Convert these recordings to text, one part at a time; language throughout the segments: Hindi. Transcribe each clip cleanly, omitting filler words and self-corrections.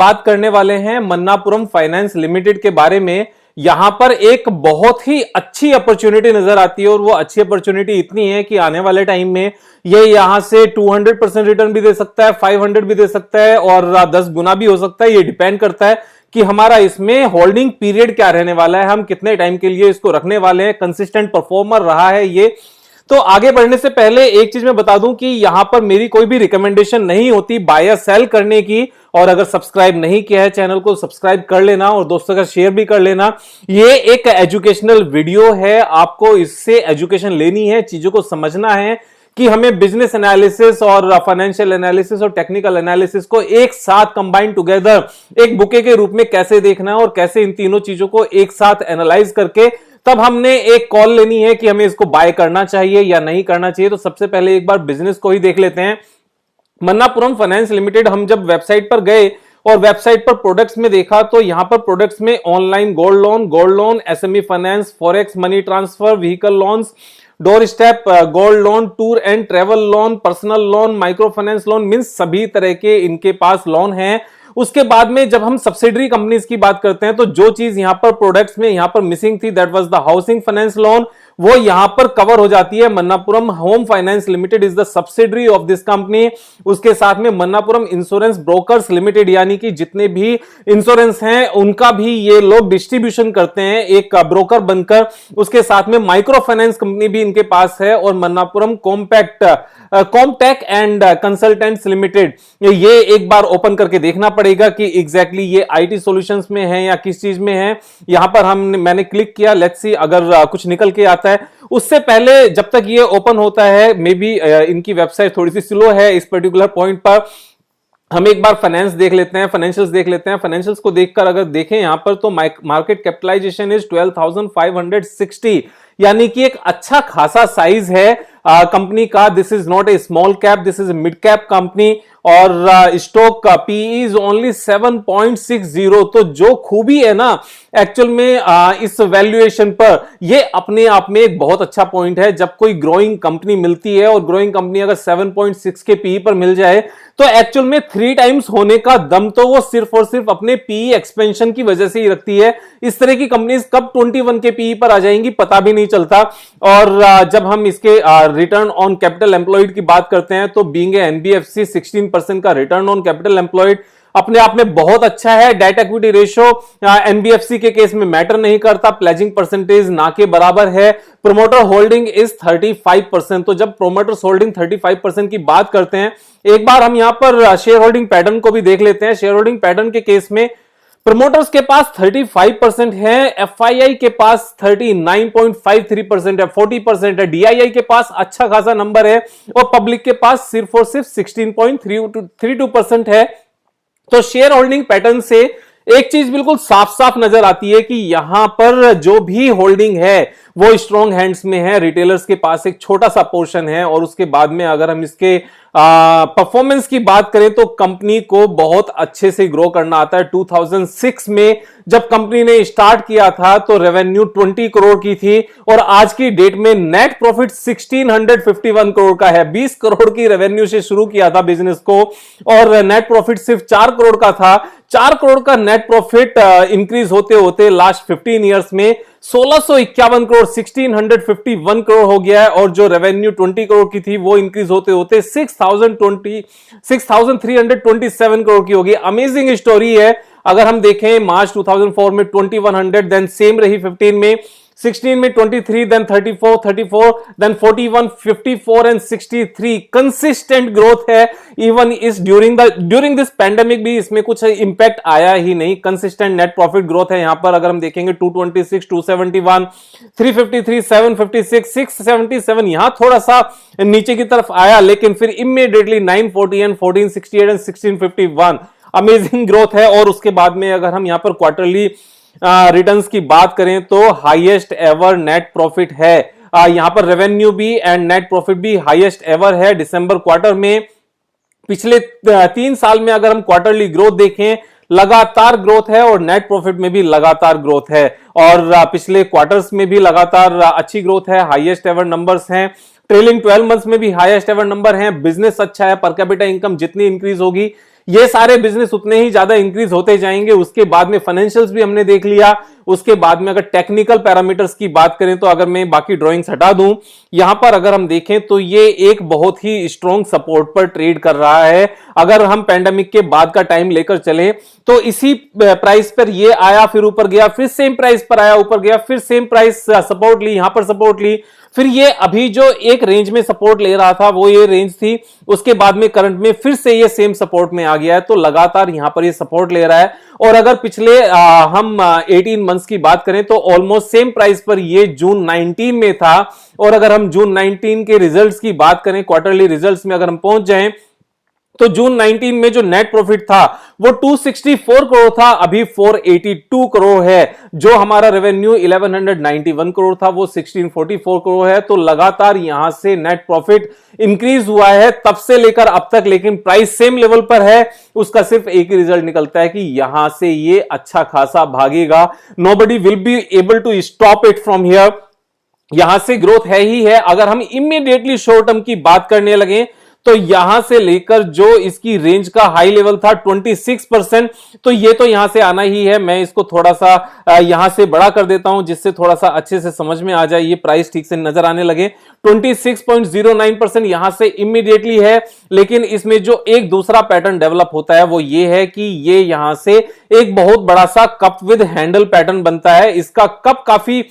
बात करने वाले हैं मन्नापुरम फाइनेंस लिमिटेड के बारे में। यहां पर एक बहुत ही अच्छी अपॉर्चुनिटी नजर आती है और वो अच्छी अपॉर्चुनिटी इतनी है कि आने वाले टाइम में ये यहां से 200% रिटर्न भी दे सकता है, 500 भी दे सकता है और 10 गुना भी हो सकता है। ये डिपेंड करता है कि हमारा इसमें होल्डिंग पीरियड क्या रहने वाला है, हम कितने टाइम के लिए इसको रखने वाले हैं। कंसिस्टेंट परफॉर्मर रहा है ये। तो आगे बढ़ने से पहले एक चीज मैं बता दूं कि यहां पर मेरी कोई भी रिकमेंडेशन नहीं होती बाय या सेल करने की। और अगर सब्सक्राइब नहीं किया है चैनल को सब्सक्राइब कर लेना और दोस्तों का शेयर भी कर लेना। ये एक एजुकेशनल वीडियो है, आपको इससे एजुकेशन लेनी है, चीजों को समझना है कि हमें बिजनेस एनालिसिस और फाइनेंशियल एनालिसिस और टेक्निकल एनालिसिस को एक साथ कंबाइन टुगेदर एक बुके के रूप में कैसे देखना है और कैसे इन तीनों चीजों को एक साथ एनालाइज करके तब हमने एक कॉल लेनी है कि हमें इसको बाय करना चाहिए या नहीं करना चाहिए। तो सबसे पहले एक बार बिजनेस को ही देख लेते हैं। मन्नापुरम फाइनेंस लिमिटेड, हम जब वेबसाइट पर गए और वेबसाइट पर प्रोडक्ट्स में देखा तो यहां पर प्रोडक्ट्स में online gold loan, SME finance, forex money transfer, vehicle loans, door step gold loan, tour and travel loan, personal loan, micro finance loan, means सभी तरह के इनके पास लोन हैं। उसके बाद में जब हम सब्सिडरी कंपनीज की बात करते हैं तो जो चीज यहां पर प्रोडक्ट्स में यहां पर मिसिंग थी that was the housing finance loan, वो यहां पर कवर हो जाती है। Manappuram home finance limited is the subsidiary of this company. उसके साथ में मन्नापुरम इंश्योरेंस ब्रोकर्स लिमिटेड, यानी कि जितने भी इंश्योरेंस हैं उनका भी ये लोग डिस्ट्रीब्यूशन करते हैं एक ब्रोकर बनकर। उसके साथ में माइक्रो फाइनेंस कंपनी भी इनके पास है और Manappuram Comtech and consultants limited, ये एक बार ओपन करके देखना पड़ेगा कि एग्जैक्टली ये आईटी सॉल्यूशंस में है या किस चीज में है। यहां पर मैंने क्लिक किया, लेट्स सी अगर कुछ निकल के आता है। उससे पहले जब तक ये ओपन होता है, मे बी इनकी वेबसाइट थोड़ी सी स्लो है इस पर्टिकुलर पॉइंट पर। हम एक बार फाइनेंस देख लेते हैं, फाइनेंशियल्स देख लेते हैं। फाइनेंशियल्स को देखकर अगर देखें यहां पर तो मार्केट कैपिटलाइजेशन इज 12,560, यानी कि एक अच्छा खासा साइज है कंपनी का। This is not a small cap, this is a mid cap company और स्टॉक का पीई इज ओनली 7.60। तो जो खूबी है ना एक्चुअल में इस वैल्यूएशन पर, ये अपने आप में एक बहुत अच्छा पॉइंट है। जब कोई ग्रोइंग कंपनी मिलती है और ग्रोइंग कंपनी अगर 7.6 के पीई पर मिल जाए तो एक्चुअल में 3 टाइम्स होने का दम तो वो सिर्फ और सिर्फ अपने पीई एक्सपेंशन की वजह से ही रखती है। इस तरह की कंपनीज कब 21 के पीई पर आ जाएंगी पता भी नहीं चलता। और जब हम इसके रिटर्न ऑन कैपिटल एम्प्लॉयड की बात करते हैं तो बीइंग एनबीएफसी 16% का रिटर्न ऑन कैपिटल एम्प्लॉयड अपने आप में बहुत अच्छा है। डेट इक्विटी रेशियो एनबीएफसी के केस में मैटर नहीं करता, प्लेजिंग परसेंटेज ना के बराबर है। Promoter holding is 35%। तो जब प्रोमोटर्स होल्डिंग 35% की बात करते हैं, एक बार हम यहां पर शेयर होल्डिंग पैटर्न को भी देख लेते हैं। शेयर होल्डिंग पैटर्न के केस में प्रोमोटर्स के पास 35% है, एफआईआई के पास 39.53% है, 40% है, डीआईआई के पास अच्छा खासा नंबर है और पब्लिक के पास सिर्फ और सिर्फ 16.32% है। तो शेयर होल्डिंग पैटर्न से एक चीज बिल्कुल साफ साफ नजर आती है कि यहां पर जो भी होल्डिंग है वो स्ट्रॉन्ग हैंड्स में है। रिटेलर्स के पास एक छोटा सा पोर्शन है और उसके बाद में अगर हम इसके परफॉर्मेंस की बात करें तो कंपनी को बहुत अच्छे से ग्रो करना आता है। 2006 में जब कंपनी ने स्टार्ट किया था तो रेवेन्यू 20 करोड़ की थी और आज की डेट में नेट प्रॉफिट 1651 करोड़ का है। 20 करोड़ की रेवेन्यू से शुरू किया था बिजनेस को और नेट प्रॉफिट सिर्फ 4 करोड़ का था। 4 करोड़ का नेट प्रॉफिट इंक्रीज होते होते लास्ट 15 ईयर्स में 1651 करोड़ 1651 करोड़ हो गया है और जो रेवेन्यू 20 करोड़ की थी वो इंक्रीज होते होते 6327 करोड़ की होगी। अमेजिंग स्टोरी है। अगर हम देखें मार्च 2004 में 2100, देन सेम रही 15 में, 16 में 23, then 34, then 41, 54 and 63। Consistent growth है। इवन इस ड्यूरिंग दिस पैंडेमिक भी इसमें कुछ इंपैक्ट आया ही नहीं। कंसिस्टेंट नेट प्रॉफिट ग्रोथ है। यहां पर अगर हम देखेंगे 226, 271, 353, 756, 677, यहां थोड़ा सा नीचे की तरफ आया लेकिन फिर immediately 940 and 1468 and 1651। Amazing growth है। और उसके बाद में अगर हम यहां पर क्वार्टरली रिटर्न्स की बात करें तो हाईएस्ट एवर नेट प्रॉफिट है। यहां पर रेवेन्यू भी एंड नेट प्रॉफिट भी हाईएस्ट एवर है दिसंबर क्वार्टर में। पिछले 3 साल में अगर हम क्वार्टरली ग्रोथ देखें लगातार ग्रोथ है और नेट प्रॉफिट में भी लगातार ग्रोथ है और पिछले क्वार्टर्स में भी लगातार अच्छी ग्रोथ है। हाईएस्ट एवर नंबर्स हैं। ट्रेलिंग 12 मंथ्स में भी हाईएस्ट एवर नंबर है। बिजनेस अच्छा है। पर कैपिटा इनकम जितनी इंक्रीज होगी ये सारे बिजनेस उतने ही ज्यादा इंक्रीज होते जाएंगे। उसके बाद में फाइनेंशियल्स भी हमने देख लिया। उसके बाद में अगर टेक्निकल पैरामीटर्स की बात करें तो अगर मैं बाकी ड्राइंग्स हटा दूं, यहां पर अगर हम देखें तो ये एक बहुत ही स्ट्रॉन्ग सपोर्ट पर ट्रेड कर रहा है। अगर हम पैंडेमिक के बाद का टाइम लेकर चले तो इसी प्राइस पर ये आया, फिर ऊपर गया, फिर सेम प्राइस पर आया, ऊपर गया, फिर सेम प्राइस सपोर्ट ली, यहां पर सपोर्ट ली, फिर ये अभी जो एक रेंज में सपोर्ट ले रहा था वो ये रेंज थी। उसके बाद में करंट में फिर से ये सेम सपोर्ट में आ गया है, तो लगातार यहां पर ये सपोर्ट ले रहा है। और अगर पिछले हम 18 मंथ्स की बात करें तो ऑलमोस्ट सेम प्राइस पर ये जून 19 में था। और अगर हम जून 19 के रिजल्ट्स की बात करें, क्वार्टरली रिजल्ट्स में अगर हम पहुंच जाएं तो जून 19 में जो नेट प्रॉफिट था वो 264 करोड़ था, अभी 482 करोड़ है। जो हमारा रेवेन्यू 1191 करोड़ था वो 1644 करोड़ है। तो लगातार यहां से नेट प्रॉफिट इंक्रीज हुआ है तब से लेकर अब तक, लेकिन प्राइस सेम लेवल पर है। उसका सिर्फ एक ही रिजल्ट निकलता है कि यहां से ये अच्छा खासा भागेगा। Nobody will be able to stop it from here. यहां से ग्रोथ है ही है। अगर हम इमीडिएटली शॉर्ट टर्म की बात करने लगे तो यहां से लेकर जो इसकी रेंज का हाई लेवल था 26%, तो ये तो यहां से आना ही है। मैं इसको थोड़ा सा यहां से बड़ा कर देता हूं जिससे थोड़ा सा अच्छे से समझ में आ जाए, ये प्राइस ठीक से नजर आने लगे। 26.09% यहां से इमीडिएटली है। लेकिन इसमें जो एक दूसरा पैटर्न डेवलप होता है वो ये है कि ये यहां से एक बहुत बड़ा सा कप विद हैंडल पैटर्न बनता है। इसका कप काफी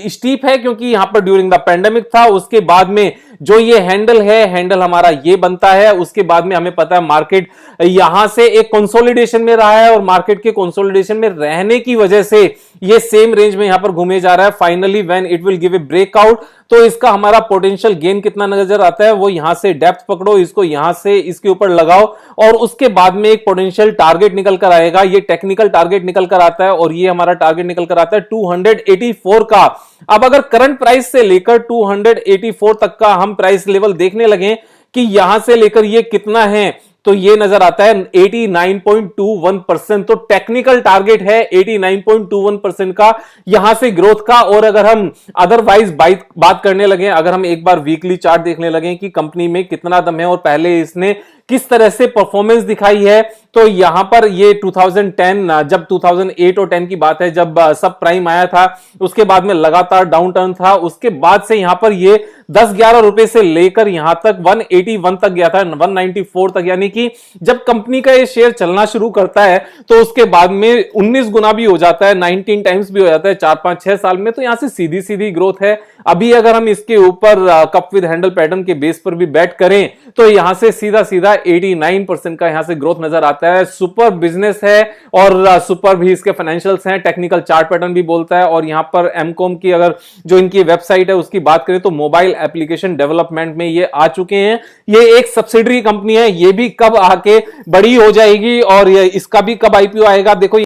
स्टीप है क्योंकि यहां पर ड्यूरिंग द पेंडेमिक था। उसके बाद में जो ये हैंडल है, हैंडल हमारा ये बनता है। उसके बाद में हमें पता है मार्केट यहां से एक कंसोलिडेशन में रहा है और मार्केट के कंसोलिडेशन में रहने की वजह से ये सेम रेंज में यहां पर घूमे जा रहा है। Finally when it will give a breakout, तो इसका हमारा पोटेंशियल गेन कितना नजर आता है वो यहां से डेप्थ पकड़ो, इसको यहां से इसके ऊपर लगाओ और उसके बाद में एक पोटेंशियल टारगेट निकल कर आएगा। ये टेक्निकल टारगेट निकल कर आता है और ये हमारा टारगेट निकल कर आता है 284 का। अब अगर करंट प्राइस से लेकर 284 तक का हम प्राइस लेवल देखने लगे कि यहां से लेकर ये कितना है, तो ये नजर आता है 89.21%। तो टेक्निकल टारगेट है 89.21% का यहां से ग्रोथ का। और अगर हम अदरवाइज बात करने लगे, अगर हम एक बार वीकली चार्ट देखने लगे कि कंपनी में कितना दम है और पहले इसने किस तरह से परफॉर्मेंस दिखाई है, तो यहां पर ये 2010 जब 2008 और 10 की बात है, जब सब प्राइम आया था, उसके बाद में लगातार डाउन टर्न था। उसके बाद से यहां पर ये 10-11 रुपए से लेकर यहां तक 181 तक गया था, 194 तक। यानी कि जब कंपनी का ये शेयर चलना शुरू करता है तो उसके बाद में 19 गुना भी हो जाता है, 19 टाइम्स भी हो जाता है 4-5-6 साल में। तो यहां से सीधी सीधी ग्रोथ है। अभी अगर हम इसके ऊपर कप विद हैंडल पैटर्न के बेस पर भी बैट करें तो यहां से सीधा सीधा 89% का यहां से ग्रोथ नजर आता है। सुपर बिजनेस है और सुपर भी इसके फाइनेंशियल्स हैं, टेक्निकल चार्ट पैटर्न भी बोलता है। और यहां पर एमकॉम की अगर जो इनकी वेबसाइट है उसकी बात करें तो मोबाइल एप्लीकेशन डेवलपमेंट में ये आ चुके हैं। ये एक सब्सिडरी कंपनी है, ये भी कब आके बड़ी हो जाएगी और इसका भी कब आईपीओ आएगा, देखो